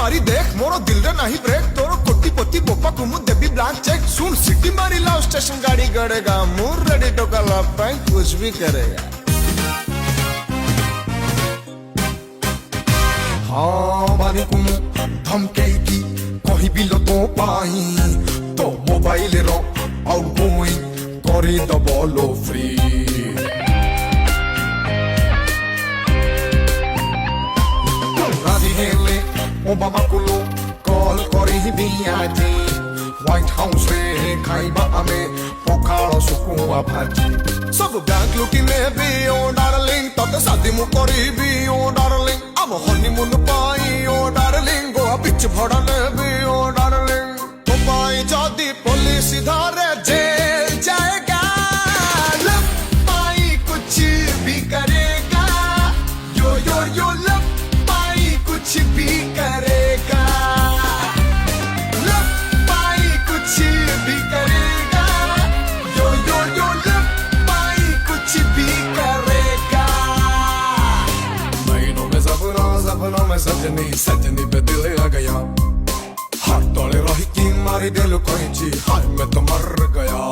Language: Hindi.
मारी देख मोरो दिल रे नहीं ब्रेक तोरो कोटी पोती बोपा कुमु देबी ब्लैंक चेक सुन सिटी मारी लाओ स्टेशन गाड़ी गड़ेगा मूर रेडी टू कल बैंक कुछ भी करेगा हाँ बानी कुमु धमकेगी कहीं भी लो तो पाई तो मोबाइल रो आउटगोइंग करी दबलो फ्री हेले ओबामा कुलो कॉल करी बियाजी व्हाइट हाउस रे खाइबा आमे पखाଳ सुकुआ भाजी सब बैंक लुटी में भी ओ डार्लिंग तते शादी मु करीबी ओ डार्लिंग अब हनीमून पाई ओ डार्लिंग गोवा बीच भड़ा लेबी ओ डार्लिंग तो पाई जदी पुलिस धरे जेल जाएगा लव पाई कुछ भी करेगा यो यो यो लव कुछ भी करेगा लव पाई कुछ भी करेगा यो यो यो लव पाई कुछ भी करेगा महीनों में सपनों में सजनी सजनी पे दिल आ गया हाथ तोड़े रही की मारी दिल कोई ची हाय मैं तो मर गया